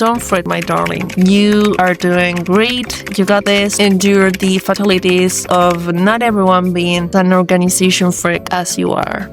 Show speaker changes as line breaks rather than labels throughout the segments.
Don't fret, my darling. You are doing great. You got this. Endure the fatalities of not everyone being an organization freak as you are.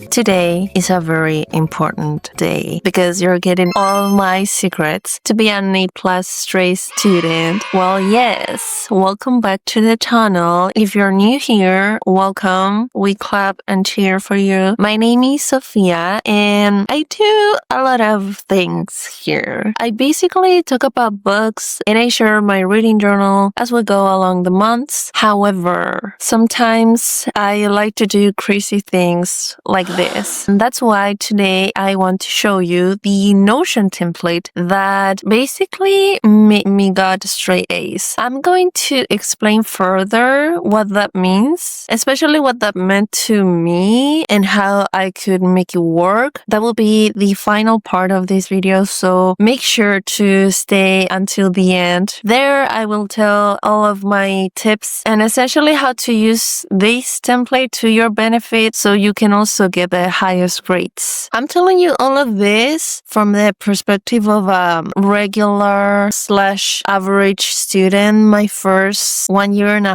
Today is a very important day because you're getting all my secrets to be an A+ straight student. Well, yes, welcome back to the channel. If you're new here, welcome. We clap and cheer for you. My name is Sofía and I do a lot of things here. I basically talk about books and I share my reading journal as we go along the months. However, sometimes I like to do crazy things like this. And that's why today I want to show you the Notion template that basically made me got straight A's. I'm going to explain further what that means, especially what that meant to me and how I could make it work. That will be the final part of this video, so make sure to stay until the end. There I will tell all of my tips and essentially how to use this template to your benefit so you can also get the highest grades. I'm telling you all of this from the perspective of a regular/average student, my first 1.5 years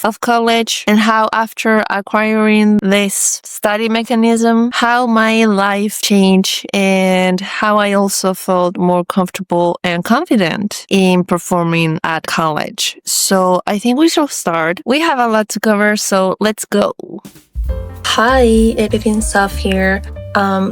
of college, and how after acquiring this study mechanism, how my life changed and how I also felt more comfortable and confident in performing at college. So I think we should start. We have a lot to cover, so let's go. Hi, editing Soph here.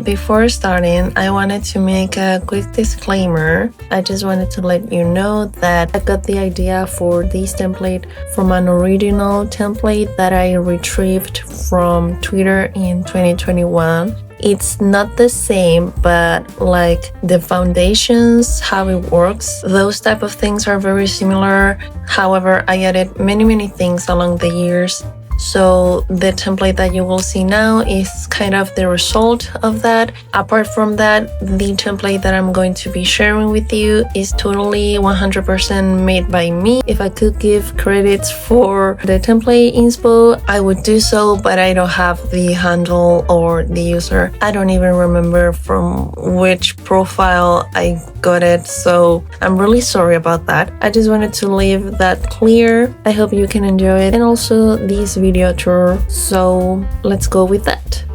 Before starting, I wanted to make a quick disclaimer. I just wanted to let you know that I got the idea for this template from an original template that I retrieved from Twitter in 2021. It's not the same, but like the foundations, how it works, those type of things are very similar. However, I added many things along the years. So the template that you will see now is kind of the result of that. Apart from that, the template that I'm going to be sharing with you is totally 100% made by me. If I could give credits for the template inspo, I would do so, but I don't have the handle or the user. I don't even remember from which profile I got it, so I'm really sorry about that. I just wanted to leave that clear. I hope you can enjoy it and also this video tour, so let's go with that.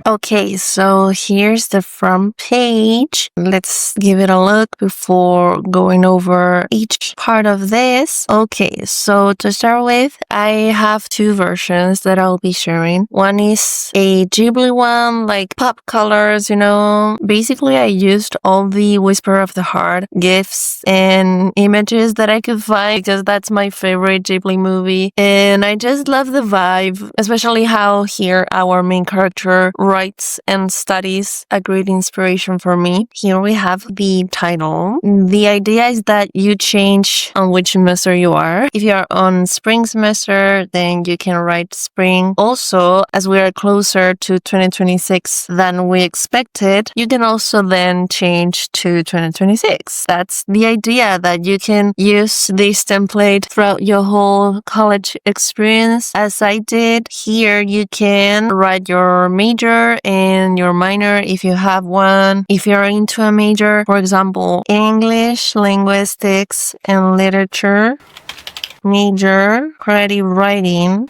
Okay, so here's the front page. Let's give it a look before going over each part of this. Okay, so to start with, I have two versions that I'll be sharing. One is a Ghibli one, like pop colors, you know. Basically, I used all the Whisper of the Heart gifs and images that I could find because that's my favorite Ghibli movie. And I just love the vibe, especially how here our main character writes and studies, a great inspiration for me. Here we have the title. The idea is that you change on which semester you are. If you are on spring semester, then you can write spring. Also, as we are closer to 2026 than we expected, you can also then change to 2026. That's the idea, that you can use this template throughout your whole college experience. As I did, here you can write your major and your minor if you have one. If you're into a major, for example, English, linguistics, and literature, major, creative writing,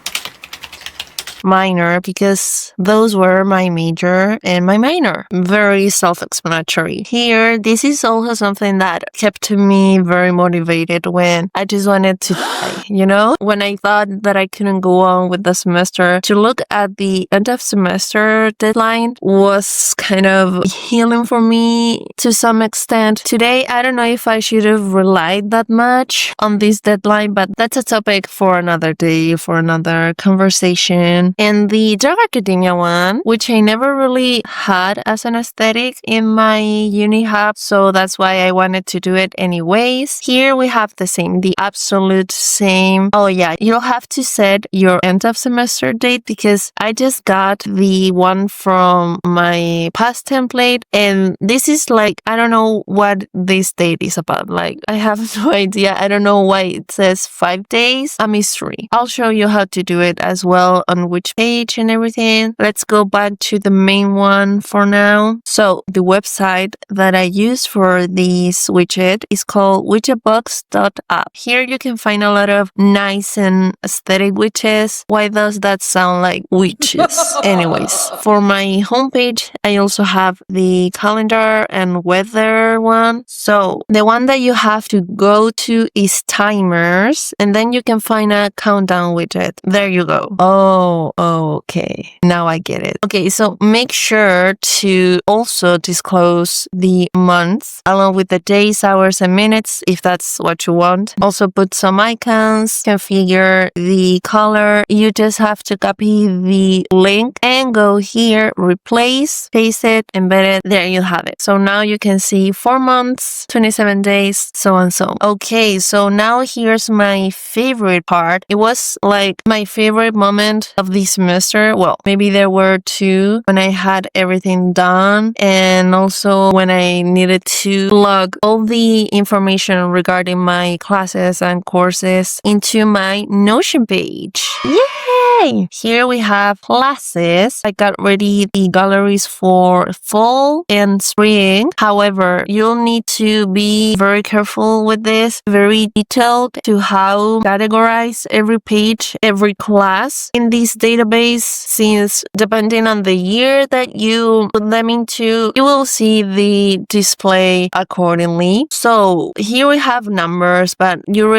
minor, because those were my major and my minor. Very self-explanatory. Here, this is also something that kept me very motivated when I just wanted to die, you know? When I thought that I couldn't go on with the semester, to look at the end of semester deadline was kind of healing for me to some extent. Today, I don't know if I should have relied that much on this deadline, but that's a topic for another day, for another conversation. And the Dark Academia one, which I never really had as an aesthetic in my uni hub, so that's why I wanted to do it anyways. Here we have the same, the absolute same. Oh yeah, you'll have to set your end of semester date because I just got the one from my past template and this is like, I don't know what this date is about. Like, I have no idea. I don't know why it says 5 days. A mystery. I'll show you how to do it as well on which which page and everything. Let's go back to the main one for now. So the website that I use for this widget is called widgetbox.app. Here you can find a lot of nice and aesthetic widgets. Why does that sound like witches? Anyways, for my homepage, I also have the calendar and weather one. So the one that you have to go to is timers, and then you can find a countdown widget. There you go. Oh, okay. Now I get it. Okay, so make sure to also disclose the month along with the days, hours, and minutes if that's what you want. Also put some icons, configure the color. You just have to copy the link and go here, replace, paste it, embed it. There you have it. So now you can see 4 months, 27 days, so and so. Okay, so now here's my favorite part. It was like my favorite moment of the semester. Well, maybe there were two when I had everything done and also when I needed to plug all the information regarding my classes and courses into my Notion page. Yay! Here we have classes. I got ready the galleries for fall and spring. However, you'll need to be very careful with this, very detailed to how categorize every page, every class in this database, since depending on the year that you put them into, you will see the display accordingly. So here we have numbers, but you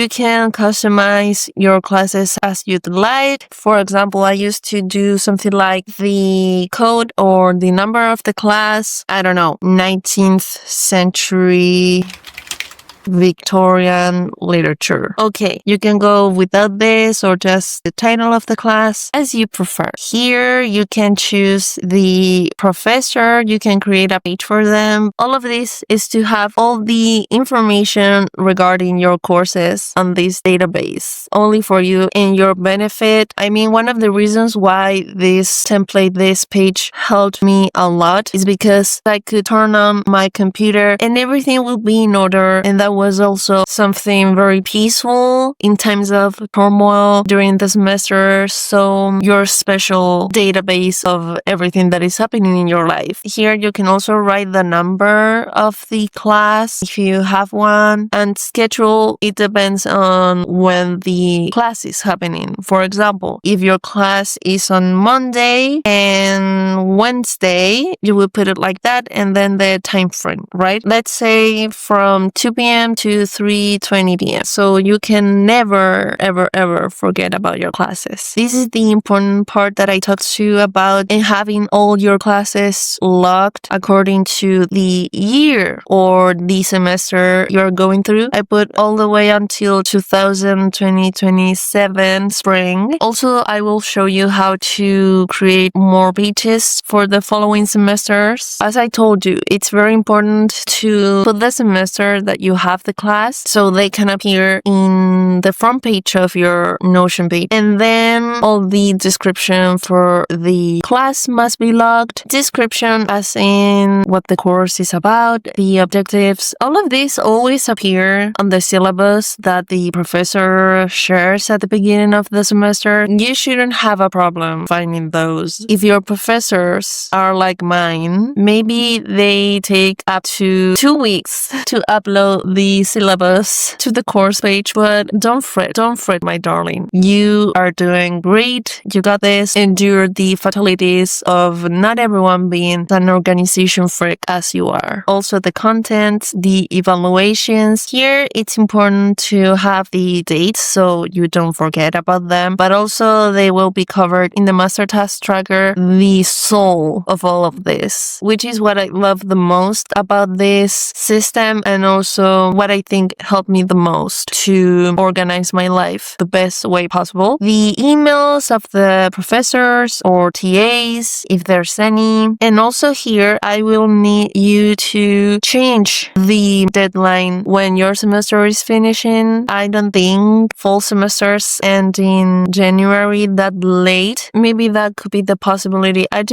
can customize your classes as you'd like. For example, I used to do something like the code or the number of the class, I don't know, 19th century Victorian literature. Okay, you can go without this or just the title of the class as you prefer. Here you can choose the professor, you can create a page for them. All of this is to have all the information regarding your courses on this database, only for you and your benefit. I mean, one of the reasons why this template, this page helped me a lot is because I could turn on my computer and everything will be in order, and that was also something very peaceful in times of turmoil during the semester. So your special database of everything that is happening in your life. Here you can also write the number of the class if you have one, and schedule. It depends on when the class is happening. For example, if your class is on Monday and Wednesday, you will put it like that and then the time frame, right? Let's say from 2 p.m. to 3:20 p.m. So you can never, ever forget about your classes. This is the important part that I talked to you about, and having all your classes logged according to the year or the semester you're going through. I put all the way until 2027 spring. Also, I will show you how to create more pages for the following semesters. As I told you, it's very important to put the semester that you have the class so they can appear in the front page of your Notion page. And then all the description for the class must be logged. Description as in what the course is about, the objectives. All of these always appear on the syllabus that the professor shares at the beginning of the semester. You shouldn't have a problem finding those. If your professors are like mine, maybe they take up to 2 weeks to upload the syllabus to the course page, but don't fret, my darling. You are doing great. You got this. Endure the fatalities of not everyone being an organization freak as you are. Also the content, the evaluations. Here it's important to have the dates so you don't forget about them, but also they will be covered in the master task tracker, the soul of all of this, which is what I love the most about this system, and also what I think helped me the most to organize my life the best way possible. The emails of the professors or TAs, if there's any. And also here, I will need you to change the deadline when your semester is finishing. I don't think fall semesters end in January that late. Maybe that could be the possibility. I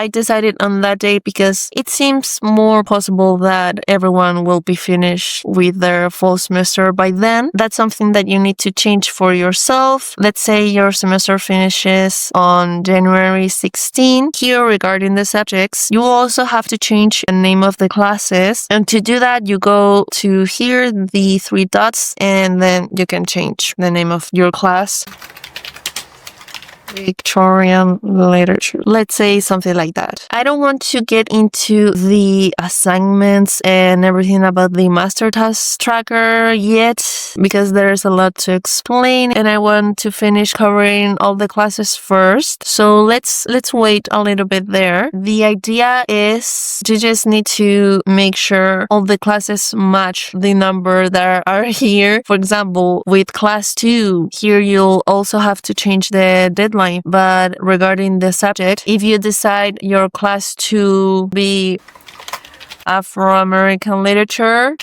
decided on that day because it seems more possible that everyone will be finished with with their fall semester by then. That's something that you need to change for yourself. Let's say your semester finishes on January 16. Here, regarding the subjects, you will also have to change the name of the classes. And to do that, you go to here, the 3 dots, and then you can change the name of your class. Victorian literature. Let's say something like that. I don't want to get into the assignments and everything about the master task tracker yet because there's a lot to explain and I want to finish covering all the classes first. So let's wait a little bit there. The idea is you just need to make sure all the classes match the number that are here. For example, with class 2, here you'll also have to change the deadline. But regarding the subject, if you decide your class to be Afro-American literature,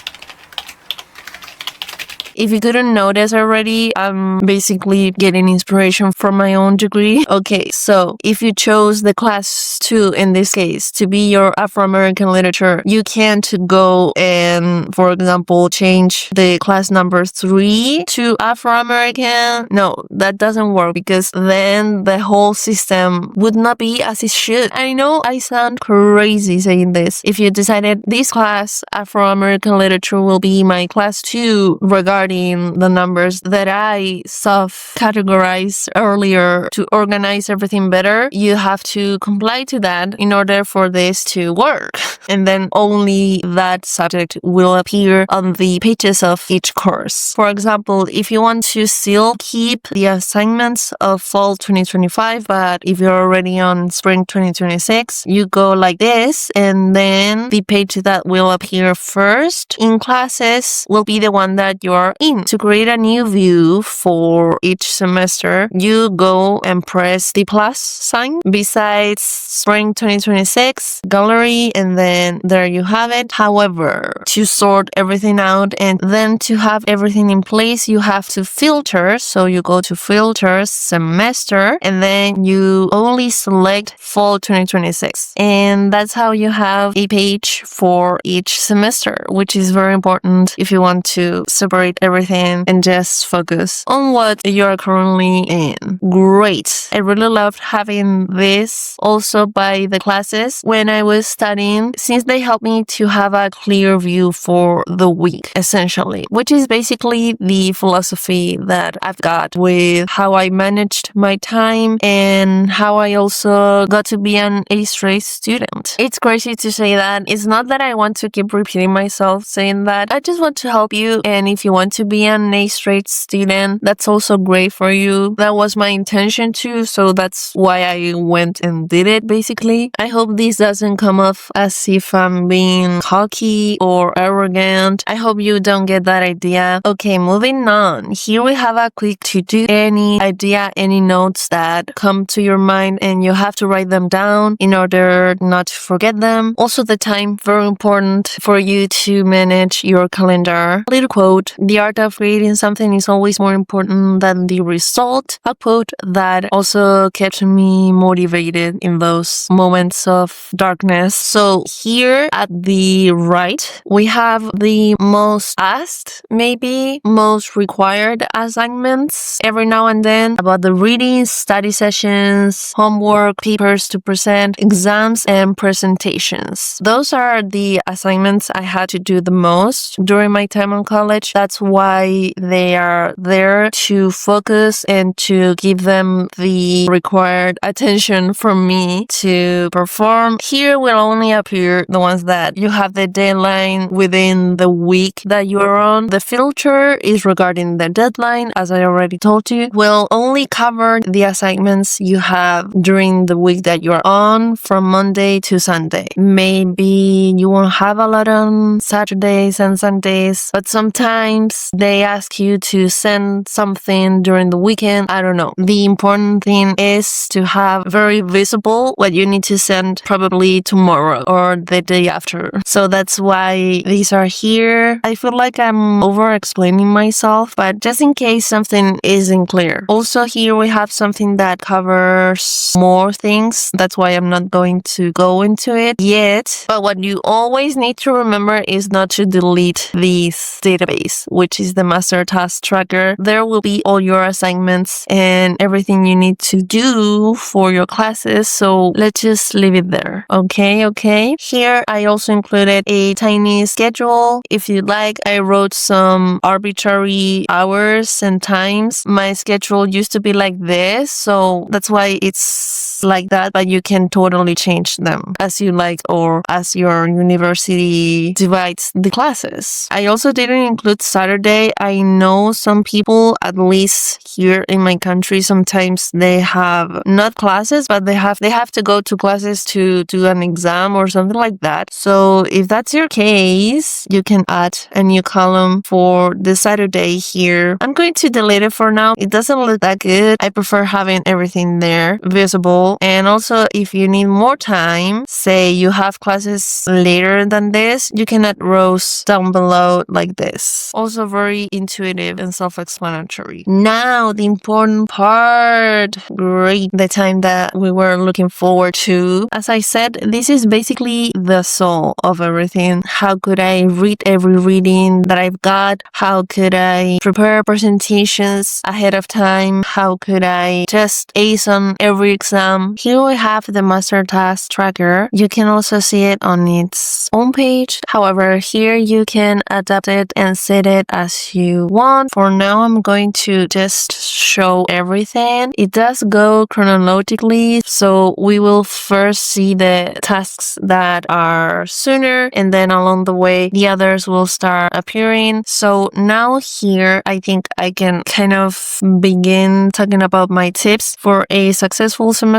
if you couldn't notice already, I'm basically getting inspiration from my own degree. Okay, so if you chose the class 2 in this case to be your Afro-American literature, you can't go and, for example, change the class number 3 to Afro-American. No, that doesn't work because then the whole system would not be as it should. I know I sound crazy saying this. If you decided this class, Afro-American literature, will be my class 2 regarding the numbers that I categorized earlier to organize everything better, you have to comply to that in order for this to work. And then only that subject will appear on the pages of each course. For example, if you want to still keep the assignments of fall 2025, but if you're already on spring 2026, you go like this, and then the page that will appear first in classes will be the one that you're in. To create a new view for each semester, you go and press the plus sign besides spring 2026 gallery, and then there you have it. However, to sort everything out and then to have everything in place, you have to filter. So you go to filters, semester, and then you only select fall 2026. And that's how you have a page for each semester, which is very important if you want to separate everything and just focus on what you're currently in. Great. I really loved having this also by the classes when I was studying, since they helped me to have a clear view for the week, essentially, which is basically the philosophy that I've got with how I managed my time and how I also got to be an A-straight student. It's crazy to say that. It's not that I want to keep repeating myself saying that. I just want to help you, and if you want to be an A-straight student, that's also great for you. That was my intention too, so that's why I went and did it, basically. I hope this doesn't come off as if I'm being cocky or arrogant. I hope you don't get that idea. Okay, moving on. Here we have a quick to-do. Any idea, any notes that come to your mind, and you have to write them down in order not to forget them. Also the time, very important for you to manage your calendar. A little quote: the art of creating something is always more important than the result. A quote that also kept me motivated in those moments of darkness. So here at the right, we have the most asked, maybe most required assignments every now and then about the readings, study sessions, homework, papers to present, exams, and presentations. Those are the assignments I had to do the most during my time in college. That's why they are there, to focus and to give them the required attention from me to perform. Here will only appear the ones that you have the deadline within the week that you are on. The filter is regarding the deadline, as I already told you. Will only cover the assignments you have during the week that you are on, from Monday to Sunday. Maybe you won't have a lot on Saturdays and Sundays, but sometimes unless they ask you to send something during the weekend. I don't know. The important thing is to have very visible what you need to send probably tomorrow or the day after. So that's why these are here. I feel like I'm over explaining myself, but just in case something isn't clear. Also here we have something that covers more things. That's why I'm not going to go into it yet. But what you always need to remember is not to delete this database, which is the master task tracker. There will be all your assignments and everything you need to do for your classes. So let's just leave it there. Okay. Here I also included a tiny schedule. If you like, I wrote some arbitrary hours and times. My schedule used to be like this, so that's why it's like that, but you can totally change them as you like or as your university divides the classes. I also didn't include Saturday. I know some people, at least here in my country, sometimes they have not classes, but they have to go to classes to do an exam or something like that. So if that's your case, you can add a new column for the Saturday here. I'm going to delete it for now. It doesn't look that good. I prefer having everything there visible. And also, if you need more time, say you have classes later than this, you can add rows down below like this. Also very intuitive and self-explanatory. Now, the important part. Great. The time that we were looking forward to. As I said, this is basically the soul of everything. How could I read every reading that I've got? How could I prepare presentations ahead of time? How could I just ace on every exam? Here we have the master task tracker. You can also see it on its own page. However, here you can adapt it and set it as you want. For now, I'm going to just show everything. It does go chronologically, so we will first see the tasks that are sooner, and then along the way, the others will start appearing. So now here, I think I can kind of begin talking about my tips for a successful semester.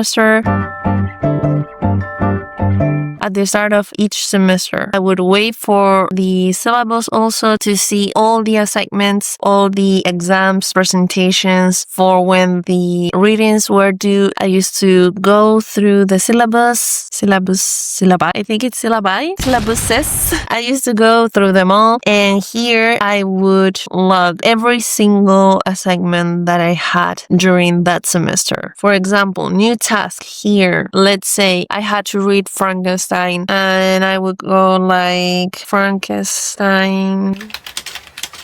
At the start of each semester, I would wait for the syllabus also to see all the assignments, all the exams, presentations for when the readings were due. I used to go through the syllabi. I think it's syllabuses. I used to go through them all, and here I would log every single assignment that I had during that semester. For example, new task here. Let's say I had to read Frankenstein, and I would go like Frankenstein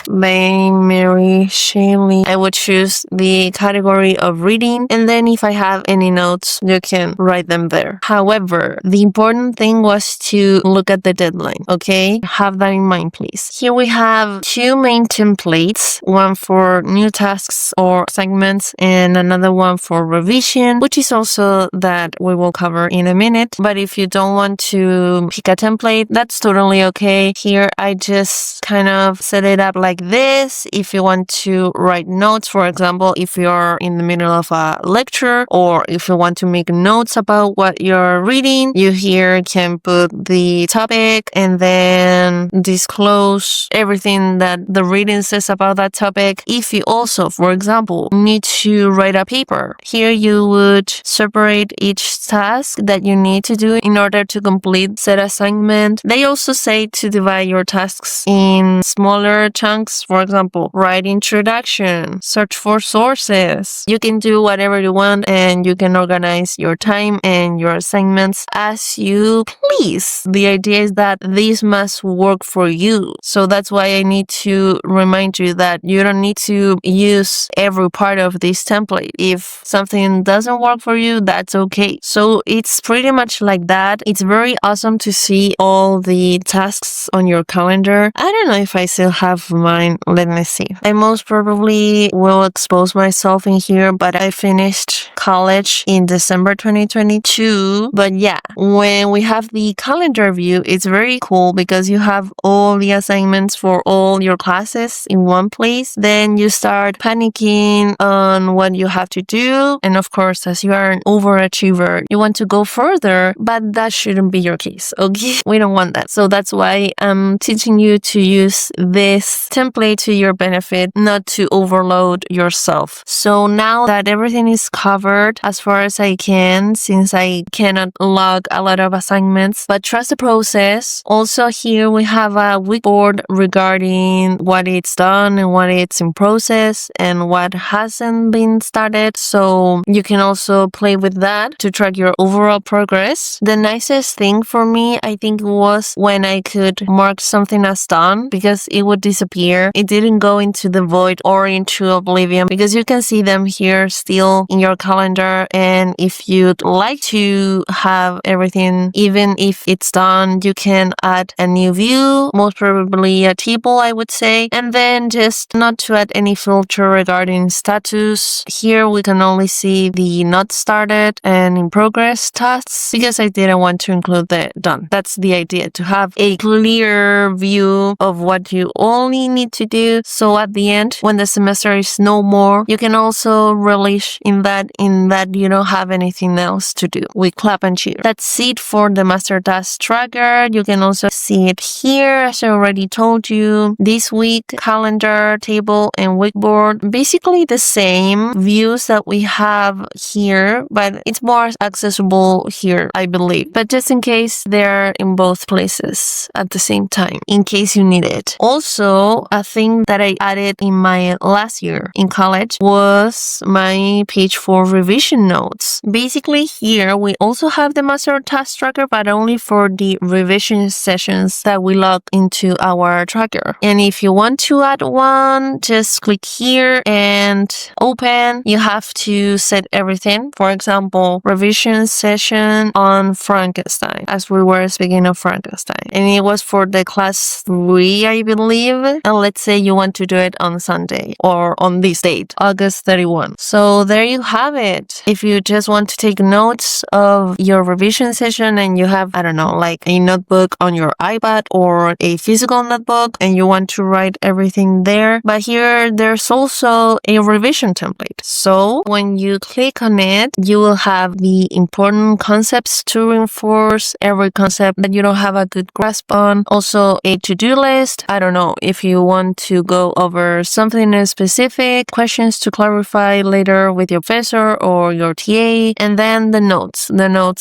by Mary Shelley. I would choose the category of reading, and then if I have any notes, you can write them there. However, the important thing was to look at the deadline, okay? Have that in mind, please. Here we have two main templates, one for new tasks or segments and another one for revision, which is also that we will cover in a minute. But if you don't want to pick a template, that's totally okay. Here, I just kind of set it up like this. If you want to write notes, for example, if you're in the middle of a lecture, or if you want to make notes about what you're reading, you here can put the topic and then disclose everything that the reading says about that topic. If you also, for example, need to write a paper, here you would separate each task that you need to do in order to complete said assignment. They also say to divide your tasks in smaller chunks. For example, write introduction, search for sources. You can do whatever you want, and you can organize your time and your assignments as you please. The idea is that this must work for you. So that's why I need to remind you that you don't need to use every part of this template. If something doesn't work for you, that's okay. So it's pretty much like that. It's very awesome to see all the tasks on your calendar. I don't know if I still have mine. Let me see. I most probably will expose myself in here, but I finished college in December 2022. But yeah, when we have the calendar view, it's very cool because you have all the assignments for all your classes in one place. Then you start panicking on what you have to do. And of course, as you are an overachiever, you want to go further, but that shouldn't be your case, okay? We don't want that. So that's why I'm teaching you to use this template can play to your benefit, not to overload yourself. So now that everything is covered as far as I can, since I cannot log a lot of assignments, but trust the process. Also here we have a week board regarding what it's done and what it's in process and what hasn't been started. So you can also play with that to track your overall progress. The nicest thing for me, I think, was when I could mark something as done because it would disappear. It didn't go into the void or into oblivion because you can see them here still in your calendar. And if you'd like to have everything, even if it's done, you can add a new view, most probably a table, I would say, and then just not to add any filter regarding status. Here we can only see the not started and in progress tasks because I didn't want to include the done. That's the idea, to have a clear view of what you only need to do. So at the end, when the semester is no more, you can also relish in that you don't have anything else to do. We clap and cheer. That's it for the master task tracker. You can also see it here, as I already told you. This week, calendar, table, and week board. Basically the same views that we have here, but it's more accessible here, I believe. But just in case, they're in both places at the same time, in case you need it. Also, a thing that I added in my last year in college was my page for revision notes. Basically here, we also have the master task tracker, but only for the revision sessions that we log into our tracker. And if you want to add one, just click here and open. You have to set everything. For example, revision session on Frankenstein, as we were speaking of Frankenstein. And it was for the class 3, I believe. And let's say you want to do it on Sunday or on this date, August 31. So there you have it. If you just want to take notes of your revision session and you have, I don't know, like a notebook on your iPad or a physical notebook and you want to write everything there. But here there's also a revision template. So when you click on it, you will have the important concepts to reinforce every concept that you don't have a good grasp on. Also a to-do list. I don't know if you want to go over something specific, questions to clarify later with your professor or your TA, and then the notes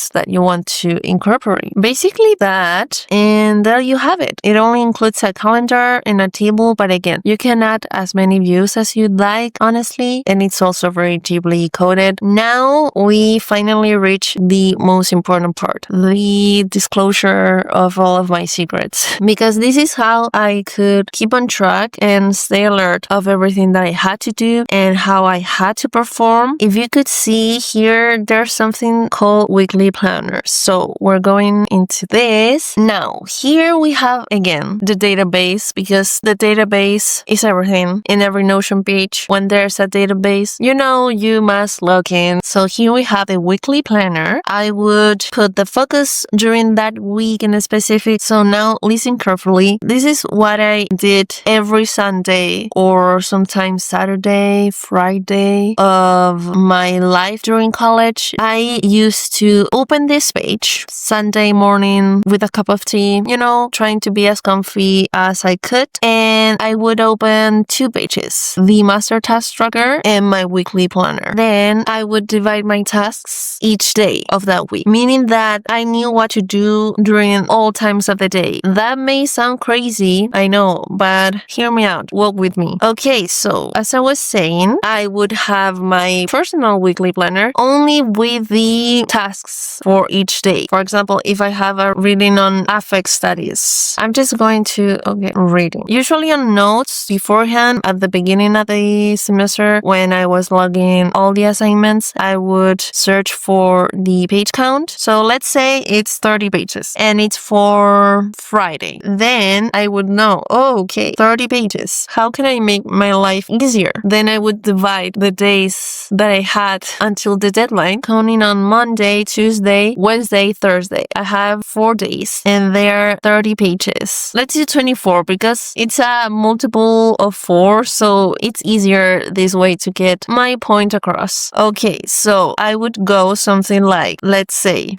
that you want to incorporate. Basically that, and there you have it. It only includes a calendar and a table, but again, you can add as many views as you'd like, honestly, and it's also very deeply coded. Now we finally reach the most important part, the disclosure of all of my secrets, because this is how I could keep on track and stay alert of everything that I had to do and how I had to perform. If you could see here, there's something called weekly planners. So we're going into this. Now, here we have again the database, because the database is everything. In every Notion page, when there's a database, you must log in. So here we have a weekly planner. I would put the focus during that week in a specific. So now listen carefully. This is what I did every Sunday or sometimes Saturday, Friday of my life during college. I used to open this page Sunday morning with a cup of tea, trying to be as comfy as I could. And I would open 2 pages, the master task tracker and my weekly planner. Then I would divide my tasks each day of that week, meaning that I knew what to do during all times of the day. That may sound crazy, I know, but hear me out. Walk with me. Okay, so as I was saying, I would have my personal weekly planner only with the tasks for each day. For example, if I have a reading on affect studies, I'm just going to, reading. Usually on notes beforehand at the beginning of the semester, when I was logging all the assignments, I would search for the page count. So let's say it's 30 pages and it's for Friday. Then I would know, 30 pages. How can I make my life easier? Then I would divide the days that I had until the deadline, counting on Monday, Tuesday, Wednesday, Thursday. I have 4 days and they're 30 pages. Let's do 24 because it's a multiple of 4, so it's easier this way to get my point across. Okay, so I would go something like, let's say,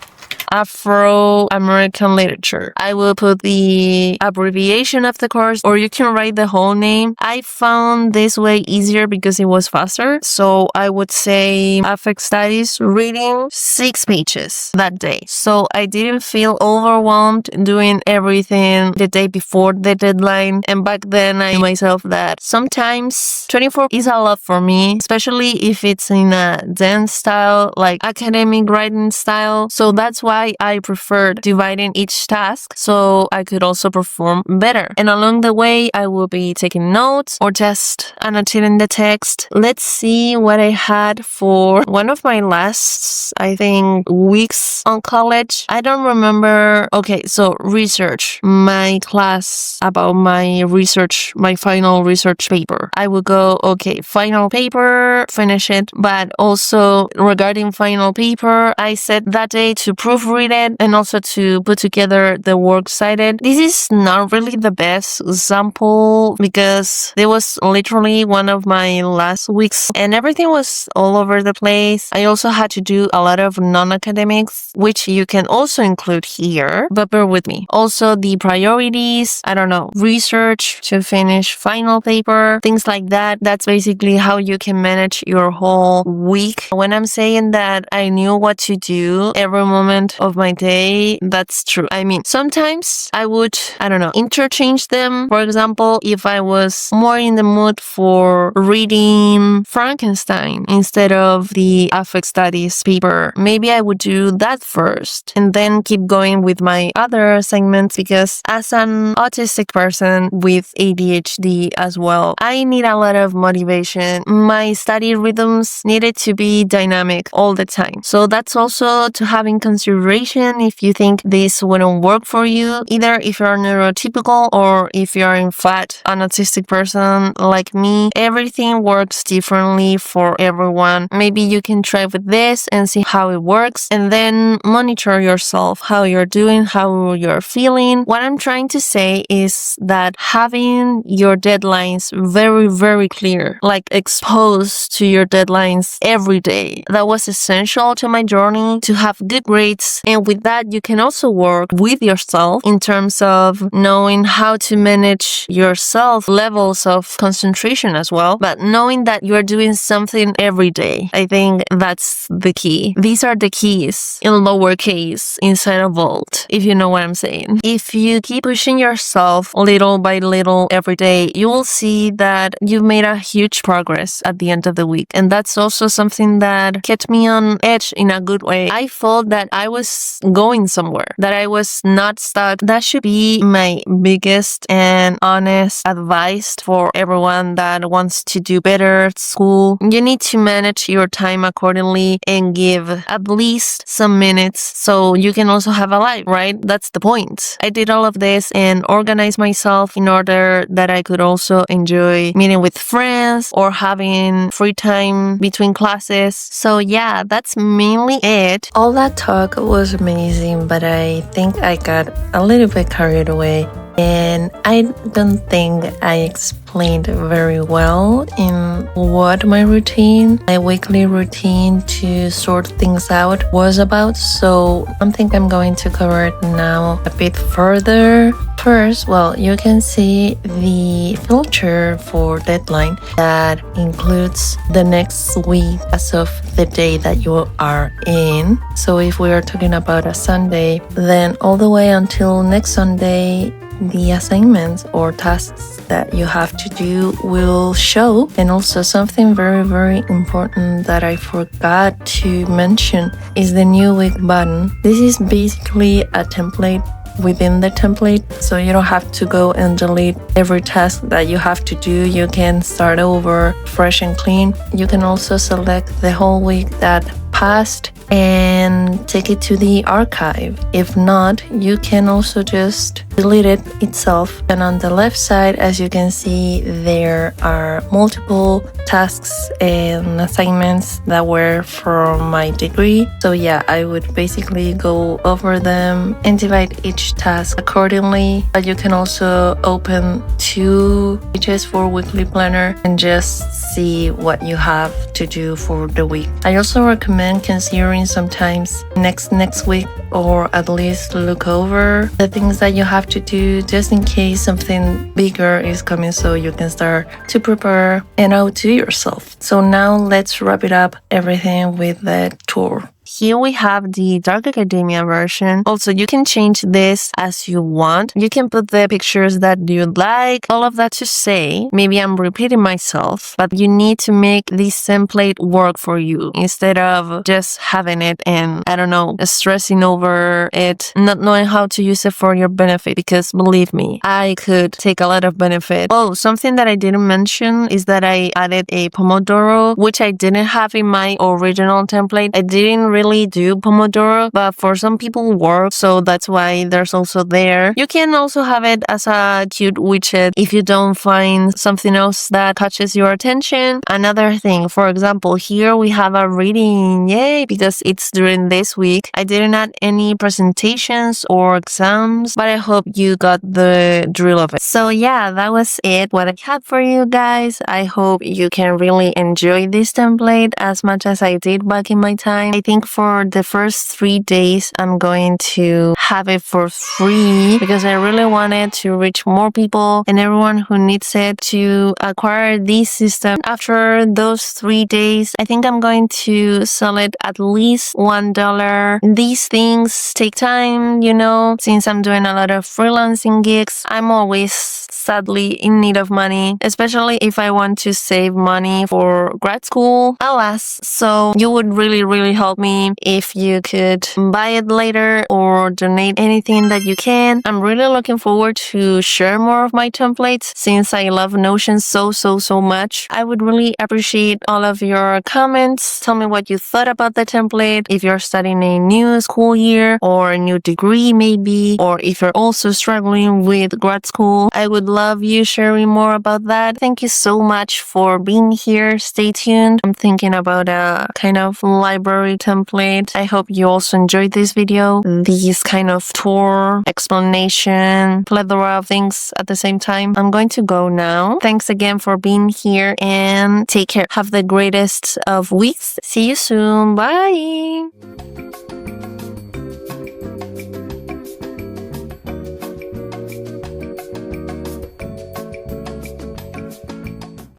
Afro-American literature. I will put the abbreviation of the course, or you can write the whole name. I found this way easier because it was faster. So I would say affect studies, reading 6 pages that day. So I didn't feel overwhelmed doing everything the day before the deadline. And back then I knew myself that sometimes 24 is a lot for me, especially if it's in a dense style, like academic writing style. So that's why I preferred dividing each task so I could also perform better. And along the way, I will be taking notes or just annotating the text. Let's see what I had for one of my last, I think, weeks on college. I don't remember. Okay, so research. My class about my research, my final research paper. I will go, okay, final paper, finish it. But also regarding final paper, I set that day to proofread it and also to put together the works cited. This is not really the best example because there was literally one of my last weeks and everything was all over the place. I also had to do a lot of non-academics, which you can also include here, but bear with me. Also the priorities, I don't know, research to finish final paper, things like that. That's basically how you can manage your whole week. When I'm saying that I knew what to do every moment of my day, that's true. I mean, sometimes I would, I don't know, interchange them. For example, if I was more in the mood for reading Frankenstein instead of the affect studies paper, maybe I would do that first and then keep going with my other assignments because as an autistic person with ADHD as well, I need a lot of motivation. My study rhythms needed to be dynamic all the time. So that's also to have in consideration if you think this wouldn't work for you, either if you're neurotypical or if you're in fact an autistic person like me. Everything works differently for everyone. Maybe you can try with this and see how it works and then monitor yourself, how you're doing, how you're feeling. What I'm trying to say is that having your deadlines very, very clear, like exposed to your deadlines every day, that was essential to my journey to have good grades. And with that, you can also work with yourself in terms of knowing how to manage yourself levels of concentration as well, but knowing that you're doing something every day. I think that's the key. These are the keys in lowercase inside a vault, if you know what I'm saying. If you keep pushing yourself little by little every day, you will see that you've made a huge progress at the end of the week. And that's also something that kept me on edge in a good way. I felt that I was going somewhere, that I was not stuck. That should be my biggest and honest advice for everyone that wants to do better at school. You need to manage your time accordingly and give at least some minutes so you can also have a life, right? That's the point. I did all of this and organized myself in order that I could also enjoy meeting with friends or having free time between classes. So yeah, that's mainly it. All that talk was amazing, but I think I got a little bit carried away. And I don't think I explained very well in what my weekly routine to sort things out was about. So I think I'm going to cover it now a bit further. First, well, you can see the filter for deadline that includes the next week as of the day that you are in. So if we are talking about a Sunday, then all the way until next Sunday, the assignments or tasks that you have to do will show. And also something very, very important that I forgot to mention is the new week button. This is basically a template within the template, so you don't have to go and delete every task that you have to do. You can start over fresh and clean. You can also select the whole week that passed and take it to the archive. If not, you can also just delete it itself. And on the left side, as you can see, there are multiple tasks and assignments that were from my degree. So yeah, I would basically go over them and divide each task accordingly. But you can also open 2 pages for weekly planner and just see what you have to do for the week. I also recommend considering sometimes next week, or at least look over the things that you have to do just in case something bigger is coming, so you can start to prepare and outdo yourself. So now let's wrap it up everything with the tour. Here we have the Dark Academia version. Also, you can change this as you want. You can put the pictures that you'd like. All of that to say, maybe I'm repeating myself, but you need to make this template work for you instead of just having it and, I don't know, stressing over it, not knowing how to use it for your benefit, because believe me, I could take a lot of benefit. Oh, something that I didn't mention is that I added a Pomodoro, which I didn't have in my original template. I didn't really do Pomodoro, but for some people work, so that's why there's also there. You can also have it as a cute widget if you don't find something else that catches your attention. Another thing, for example, here we have a reading, yay, because it's during this week. I didn't add any presentations or exams, but I hope you got the drill of it. So yeah, that was it, what I had for you guys. I hope you can really enjoy this template as much as I did back in my time. I think for the first 3 days, I'm going to have it for free because I really wanted to reach more people and everyone who needs it to acquire this system. After those 3 days, I think I'm going to sell it at least $1. These things take time, you know, since I'm doing a lot of freelancing gigs. I'm always sadly in need of money, especially if I want to save money for grad school. Alas, so you would really help me if you could buy it later or donate anything that you can. I'm really looking forward to share more of my templates since I love Notion so much. I would really appreciate all of your comments. Tell me what you thought about the template, if you're studying a new school year or a new degree maybe, or if you're also struggling with grad school. I would love you sharing more about that. Thank you so much for being here. Stay tuned. I'm thinking about a kind of library template. I hope you also enjoyed this video. This kind of tour, explanation, plethora of things at the same time. I'm going to go now. Thanks again for being here and take care. Have the greatest of weeks. See you soon. Bye.